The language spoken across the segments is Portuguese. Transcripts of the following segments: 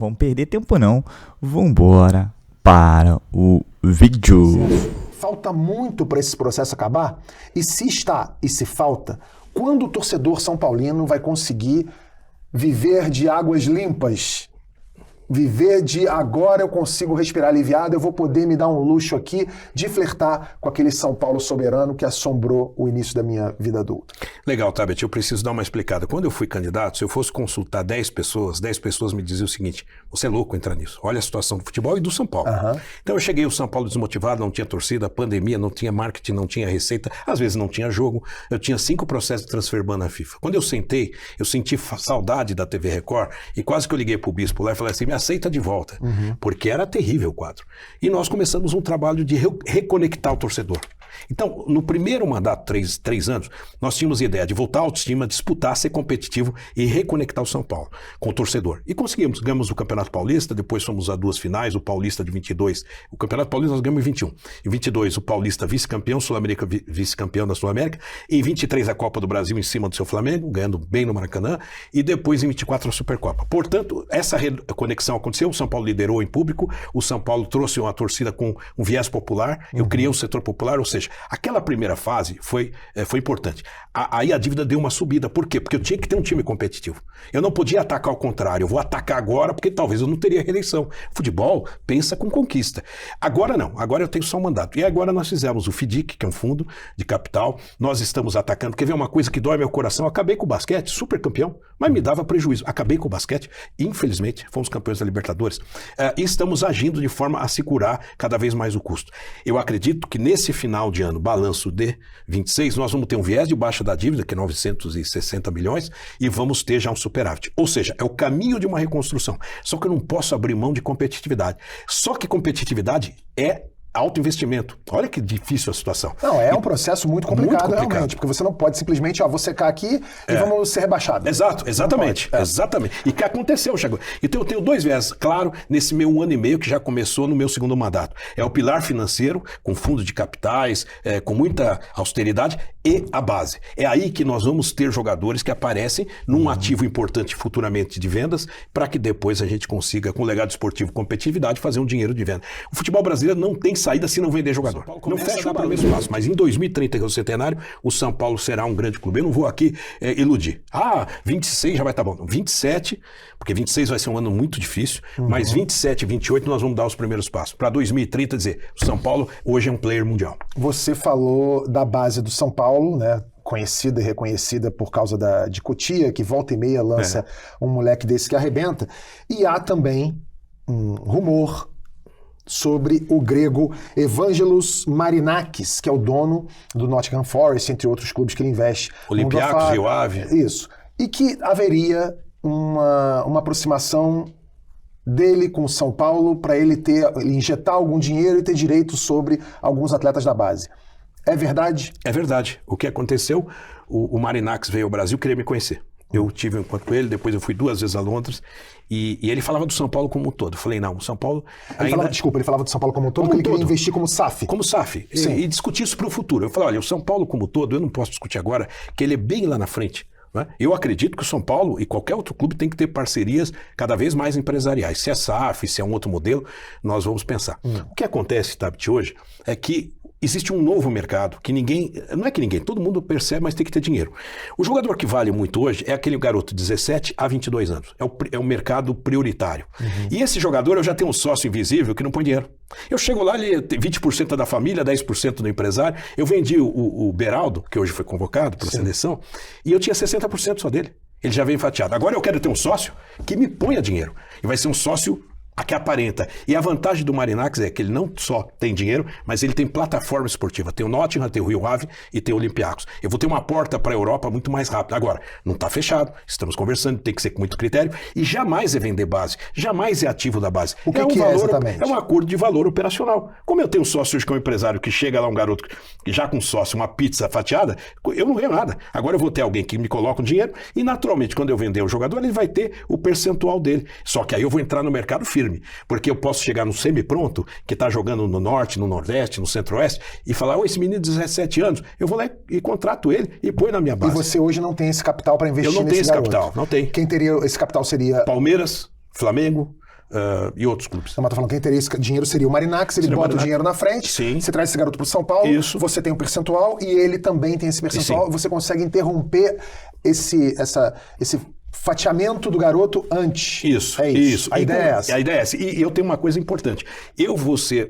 Vamos perder tempo não, vambora para o vídeo. Falta muito para esse processo acabar? E se falta, quando o torcedor são paulino vai conseguir viver de águas limpas? Viver de agora eu consigo respirar aliviado, eu vou poder me dar um luxo aqui de flertar com aquele São Paulo soberano que assombrou o início da minha vida adulta. Legal, Tabet, eu preciso dar uma explicada. Quando eu fui candidato, se eu fosse consultar 10 pessoas me diziam o seguinte: você é louco entrar nisso, olha a situação do futebol e do São Paulo. Então eu cheguei, o São Paulo desmotivado, não tinha torcida, pandemia, não tinha marketing, não tinha receita, às vezes não tinha jogo, eu tinha 5 processos de transfer ban na FIFA. Quando eu sentei, eu senti saudade da TV Record e quase que eu liguei pro bispo lá e falei assim: me aceita de volta, porque era terrível o quadro. E nós começamos um trabalho de reconectar o torcedor. Então, no primeiro mandato, 3 anos, nós tínhamos a ideia de voltar à autoestima, disputar, ser competitivo e reconectar o São Paulo com o torcedor. E conseguimos, ganhamos o Campeonato Paulista, depois fomos a 2 finais, o Paulista de 22, o Campeonato Paulista nós ganhamos em 21. Em 22, o Paulista vice-campeão, Sul-América vice-campeão da Sul-América, em 23 a Copa do Brasil em cima do seu Flamengo, ganhando bem no Maracanã, e depois em 24 a Supercopa. Portanto, essa reconexão aconteceu, o São Paulo liderou em público, o São Paulo trouxe uma torcida com um viés popular, eu criei um setor popular, ou seja, aquela primeira fase foi importante. Aí a dívida deu uma subida. Por quê? Porque eu tinha que ter um time competitivo. Eu não podia atacar ao contrário. Eu vou atacar agora porque talvez eu não teria reeleição. Futebol pensa com conquista. Agora não. Agora eu tenho só um mandato. E agora nós fizemos o FIDIC, que é um fundo de capital. Nós estamos atacando. Quer ver uma coisa que dói meu coração? Eu acabei com o basquete, super campeão, mas me dava prejuízo. Acabei com o basquete. Infelizmente, fomos campeões da Libertadores. E estamos agindo de forma a se curar cada vez mais o custo. Eu acredito que nesse final de ano, balanço de 26, nós vamos ter um viés de baixa da dívida, que é 960 milhões, e vamos ter já um superávit. Ou seja, é o caminho de uma reconstrução. Só que eu não posso abrir mão de competitividade. Só que competitividade é alto investimento. Olha que difícil a situação. Não, é um processo muito complicado, realmente, porque você não pode simplesmente, vou secar aqui e vamos ser rebaixados. Exato, exatamente. Exatamente. E que aconteceu, Thiago. Então eu tenho 2 viés, claro, nesse meu ano e meio que já começou no meu segundo mandato. É o pilar financeiro, com fundo de capitais, com muita austeridade, e a base. É aí que nós vamos ter jogadores que aparecem num ativo importante futuramente de vendas, para que depois a gente consiga, com legado esportivo e competitividade, fazer um dinheiro de venda. O futebol brasileiro não tem saída se não vender jogador. Não fecha o primeiro passo, mas em 2030, que é o centenário, o São Paulo será um grande clube. Eu não vou aqui iludir. 26 já vai estar bom. 27, porque 26 vai ser um ano muito difícil, mas 27 e 28 nós vamos dar os primeiros passos. Para 2030 dizer, o São Paulo hoje é um player mundial. Você falou da base do São Paulo, né? Conhecida e reconhecida por causa de Cotia, que volta e meia lança um moleque desse que arrebenta. E há também um rumor sobre o grego Evangelos Marinakis, que é o dono do Nottingham Forest, entre outros clubes que ele investe. Olympiacos, Rio Ave. Isso. E que haveria uma aproximação dele com o São Paulo para ele injetar algum dinheiro e ter direito sobre alguns atletas da base. É verdade? É verdade. O que aconteceu, o Marinakis veio ao Brasil, queria me conhecer. Eu tive um encontro com ele, depois eu fui 2 vezes a Londres e ele falava do São Paulo como um todo. Eu falei, não, o São Paulo... Ele falava do São Paulo como um todo, porque ele queria investir como SAF. Como SAF. E discutir isso para o futuro. Eu falei, olha, o São Paulo como um todo, eu não posso discutir agora, que ele é bem lá na frente. Né? Eu acredito que o São Paulo e qualquer outro clube tem que ter parcerias cada vez mais empresariais. Se é SAF, se é um outro modelo, nós vamos pensar. O que acontece, Tabet, hoje, é que existe um novo mercado que todo mundo percebe, mas tem que ter dinheiro. O jogador que vale muito hoje é aquele garoto de 17 a 22 anos. É o mercado prioritário. E esse jogador, eu já tenho um sócio invisível que não põe dinheiro. Eu chego lá, ele tem 20% da família, 10% do empresário. Eu vendi o Beraldo, que hoje foi convocado para a seleção, e eu tinha 60% só dele. Ele já veio fatiado. Agora eu quero ter um sócio que me ponha dinheiro. E vai ser um sócio que aparenta. E a vantagem do Marinakis é que ele não só tem dinheiro, mas ele tem plataforma esportiva. Tem o Nottingham, tem o Rio Ave e tem o Olympiacos. Eu vou ter uma porta para a Europa muito mais rápida. Agora, não está fechado, estamos conversando, tem que ser com muito critério e jamais é vender base, jamais é ativo da base. O que é exatamente? É um acordo de valor operacional. Como eu tenho um sócio hoje que é um empresário que chega lá, um garoto que já com sócio, uma pizza fatiada, eu não ganho nada. Agora eu vou ter alguém que me coloca o dinheiro e naturalmente quando eu vender o jogador, ele vai ter o percentual dele. Só que aí eu vou entrar no mercado firme. Porque eu posso chegar no semi-pronto, que está jogando no Norte, no Nordeste, no Centro-Oeste, e falar, esse menino de 17 anos, eu vou lá e contrato ele e põe na minha base. E você hoje não tem esse capital para investir nesse garoto? Eu não tenho esse capital, não tem. Quem teria esse capital seria... Palmeiras, Flamengo, e outros clubes. Então, tá falando que quem teria esse dinheiro seria o Marinacci, ele bota o dinheiro na frente, sim. Você traz esse garoto pro São Paulo, Isso. Você tem um percentual e ele também tem esse percentual, você consegue interromper esse fatiamento do garoto antes. Isso, é isso. A ideia é essa. A ideia é essa. E eu tenho uma coisa importante. Eu vou ser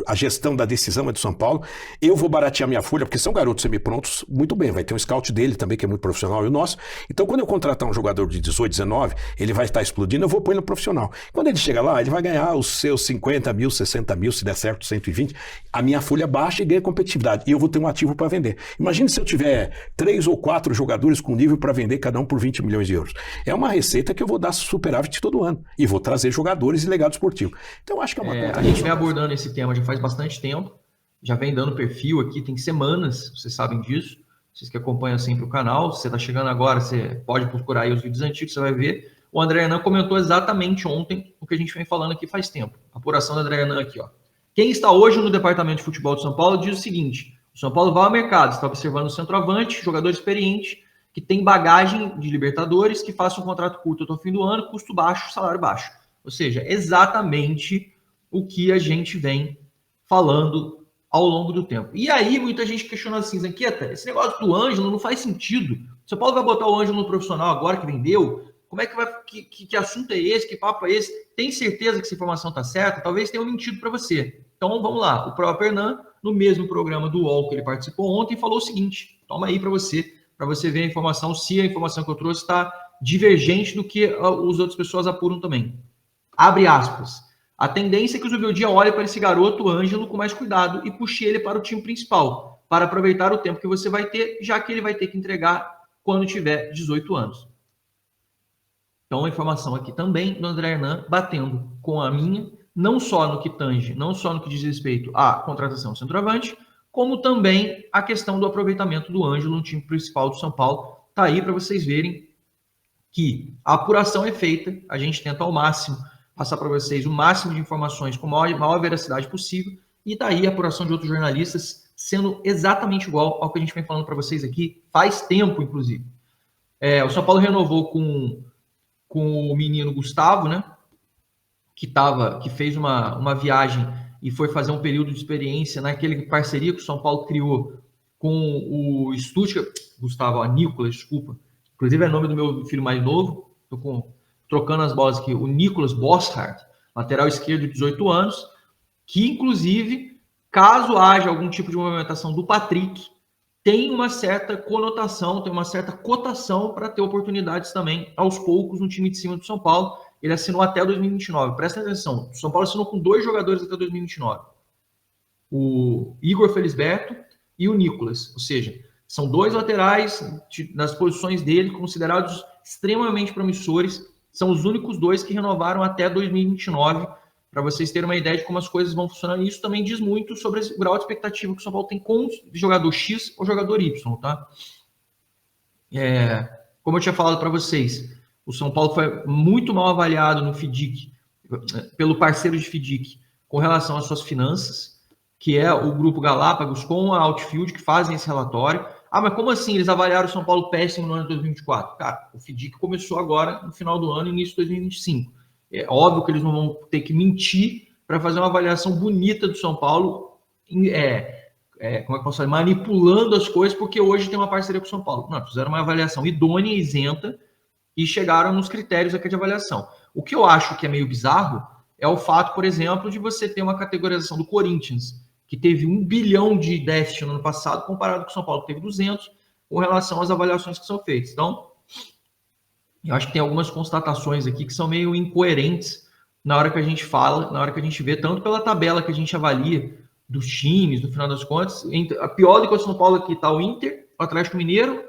a gestão da decisão é do São Paulo, eu vou baratear minha folha, porque são garotos semi-prontos, muito bem, vai ter um scout dele também, que é muito profissional, e o nosso. Então, quando eu contratar um jogador de 18, 19, ele vai estar explodindo, eu vou pôr ele no profissional. Quando ele chega lá, ele vai ganhar os seus 50 mil, 60 mil, se der certo, 120. A minha folha baixa e ganha competitividade. E eu vou ter um ativo para vender. Imagine se eu tiver 3 ou 4 jogadores com nível para vender, cada um por 20 milhões de euros. É uma receita que eu vou dar superávit todo ano. E vou trazer jogadores e legado esportivo. Então, acho que é uma conta. A gente vem abordando esse tema já faz bastante tempo. Já vem dando perfil aqui, tem semanas, vocês sabem disso. Vocês que acompanham sempre o canal. Se você está chegando agora, você pode procurar aí os vídeos antigos, você vai ver. O André Hernan comentou exatamente ontem o que a gente vem falando aqui faz tempo. A apuração do André Hernan aqui, ó. Quem está hoje no departamento de futebol de São Paulo diz o seguinte: o São Paulo vai ao mercado, está observando o centroavante, jogador experiente, que tem bagagem de Libertadores, que faça um contrato curto até o fim do ano, custo baixo, salário baixo. Ou seja, exatamente o que a gente vem falando ao longo do tempo. E aí, muita gente questionando assim, Zanqueta, esse negócio do Ângelo não faz sentido. O São Paulo vai botar o Ângelo no profissional agora que vendeu? Como é que vai... Que assunto é esse? Que papo é esse? Tem certeza que essa informação está certa? Talvez tenham mentido para você. Então, vamos lá. O próprio Hernan, no mesmo programa do UOL que ele participou ontem, falou o seguinte. Toma aí para você ver a informação, se a informação que eu trouxe está divergente do que as outras pessoas apuram também. Abre aspas. A tendência é que o Zubeldia olhe para esse garoto, Ângelo, com mais cuidado e puxe ele para o time principal, para aproveitar o tempo que você vai ter, já que ele vai ter que entregar quando tiver 18 anos. Então, a informação aqui também do André Hernan, batendo com a minha, não só no que tange, não só no que diz respeito à contratação do centroavante, como também a questão do aproveitamento do Ângelo no time principal do São Paulo. Está aí para vocês verem que a apuração é feita, a gente tenta ao máximo passar para vocês o máximo de informações com a maior veracidade possível, e está aí a apuração de outros jornalistas sendo exatamente igual ao que a gente vem falando para vocês aqui faz tempo, inclusive. O São Paulo renovou com o menino Gustavo, né, que fez uma viagem e foi fazer um período de experiência naquele parceria que o São Paulo criou com o Stuttgart, Nicolas, desculpa. Inclusive é nome do meu filho mais novo, estou trocando as bolas aqui, o Nicolas Bosshardt, lateral esquerdo de 18 anos, que inclusive, caso haja algum tipo de movimentação do Patrick, tem uma certa conotação, tem uma certa cotação para ter oportunidades também, aos poucos, no time de cima do São Paulo. Ele assinou até 2029. Presta atenção, o São Paulo assinou com 2 jogadores até 2029. O Igor Felisberto e o Nicolas. Ou seja, são 2 laterais nas posições dele, considerados extremamente promissores. São os únicos 2 que renovaram até 2029, para vocês terem uma ideia de como as coisas vão funcionar. E isso também diz muito sobre o grau de expectativa que o São Paulo tem com o jogador X ou jogador Y, tá? Como eu tinha falado para vocês, o São Paulo foi muito mal avaliado no FIDIC, pelo parceiro de FIDIC, com relação às suas finanças, que é o Grupo Galápagos com a Outfield, que fazem esse relatório. Ah, mas como assim? Eles avaliaram o São Paulo péssimo no ano de 2024? Cara, o FIDIC começou agora, no final do ano, início de 2025. É óbvio que eles não vão ter que mentir para fazer uma avaliação bonita do São Paulo, como é que eu posso falar? Manipulando as coisas, porque hoje tem uma parceria com o São Paulo. Não, fizeram uma avaliação idônea e isenta e chegaram nos critérios aqui de avaliação. O que eu acho que é meio bizarro é o fato, por exemplo, de você ter uma categorização do Corinthians, que teve 1 bilhão de déficit no ano passado, comparado com o São Paulo, que teve 200, com relação às avaliações que são feitas. Então, eu acho que tem algumas constatações aqui que são meio incoerentes na hora que a gente fala, na hora que a gente vê, tanto pela tabela que a gente avalia dos times, no final das contas. A pior do que o São Paulo aqui está o Inter, o Atlético Mineiro,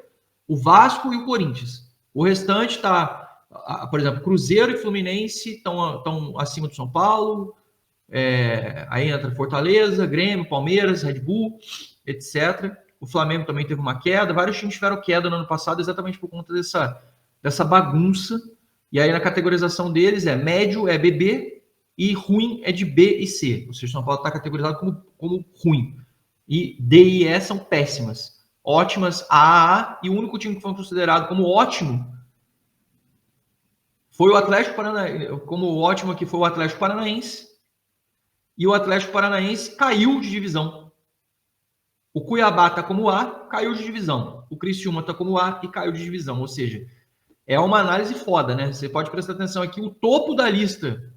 o Vasco e o Corinthians. O restante está, por exemplo, Cruzeiro e Fluminense estão acima do São Paulo, aí entra Fortaleza, Grêmio, Palmeiras, Red Bull, etc. O Flamengo também teve uma queda, vários times tiveram queda no ano passado exatamente por conta dessa bagunça. E aí na categorização deles médio é BB e ruim é de B e C. Ou seja, o São Paulo está categorizado como ruim. E D e E são péssimas. Ótimas, AAA, e o único time que foi considerado como ótimo Foi o Atlético Paranaense, como ótimo aqui foi o Atlético Paranaense, e o Atlético Paranaense caiu de divisão. O Cuiabá está como A, caiu de divisão. O Criciúma está como A e caiu de divisão. Ou seja, é uma análise foda, né? Você pode prestar atenção aqui, o topo da lista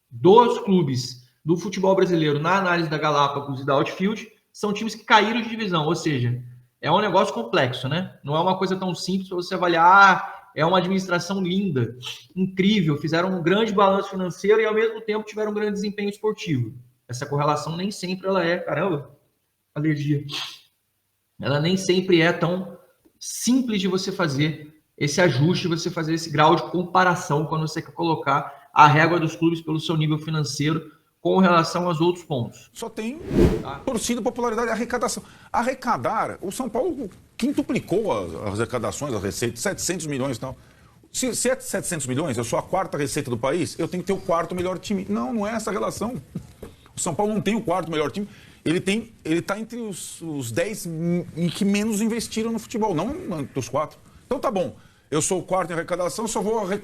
dos clubes do futebol brasileiro na análise da Galápagos e da Outfield são times que caíram de divisão. Ou seja, é um negócio complexo, né? Não é uma coisa tão simples para você avaliar. É uma administração linda, incrível, fizeram um grande balanço financeiro e, ao mesmo tempo, tiveram um grande desempenho esportivo. Essa correlação nem sempre ela é... Caramba, alergia. Ela nem sempre é tão simples de você fazer esse ajuste, você fazer esse grau de comparação quando você quer colocar a régua dos clubes pelo seu nível financeiro com relação aos outros pontos. Só tem torcida, popularidade, arrecadação. Arrecadar, o São Paulo quintuplicou as arrecadações, as receitas, 700 milhões e tal. Se é 700 milhões, eu sou a quarta receita do país, eu tenho que ter o quarto melhor time. Não é essa a relação. O São Paulo não tem o quarto melhor time. Ele está entre os 10 em que menos investiram no futebol, não entre os 4. Então tá bom, eu sou o quarto em arrecadação,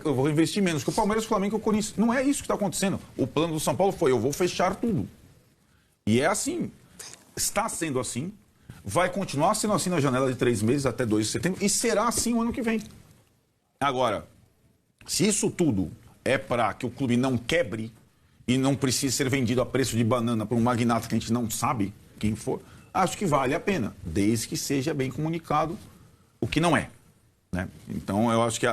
eu vou investir menos que o Palmeiras, o Flamengo e o Corinthians. Não é isso que está acontecendo. O plano do São Paulo foi, eu vou fechar tudo. E é assim. Está sendo assim. Vai continuar sendo assim na janela de 3 meses até 2 de setembro. E será assim o ano que vem. Agora, se isso tudo é para que o clube não quebre e não precise ser vendido a preço de banana por um magnata que a gente não sabe quem for, acho que vale a pena, desde que seja bem comunicado o que não é. Né? Então, eu acho que...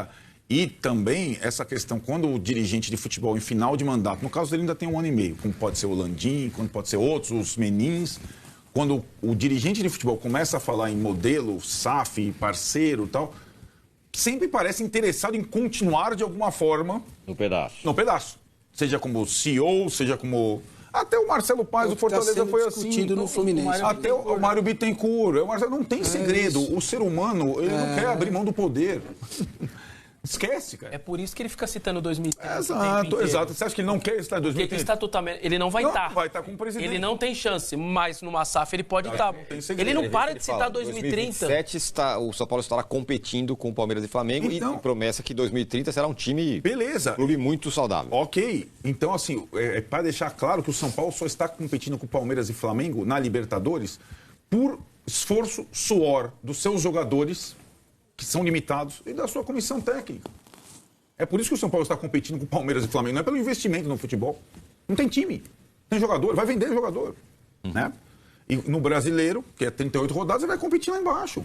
E também essa questão, quando o dirigente de futebol em final de mandato, no caso dele ainda tem 1 ano e meio, como pode ser o Landim, como pode ser outros, os Menins, quando o dirigente de futebol começa a falar em modelo, SAF, parceiro e tal, sempre parece interessado em continuar de alguma forma... No pedaço. No pedaço. Seja como CEO, seja como... Até o Marcelo Paes do Fortaleza foi assim. No Fluminense. Até o Mário Bittencourt. O Marcelo não tem segredo. O ser humano, ele não quer abrir mão do poder. Esquece, cara. É por isso que ele fica citando 2030. Exato. Você acha que ele não quer estar em 2030? Porque estatutamente ele não vai estar. Não, vai estar como presidente. Ele não tem chance, mas numa SAF ele pode estar. Ele não para de citar 2030. 2027 o São Paulo estará competindo com o Palmeiras e Flamengo e promessa que 2030 será um time... Beleza. Um clube muito saudável. Ok. Então, assim, para deixar claro que o São Paulo só está competindo com o Palmeiras e Flamengo na Libertadores por esforço, suor dos seus jogadores, que são limitados, e da sua comissão técnica. É por isso que o São Paulo está competindo com o Palmeiras e Flamengo, não é pelo investimento no futebol. Não tem time, tem jogador, vai vender jogador. Né? E no brasileiro, que é 38 rodadas, ele vai competir lá embaixo,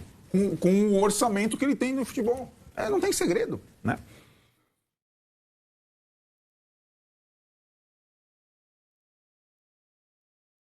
com o orçamento que ele tem no futebol. Não tem segredo, né?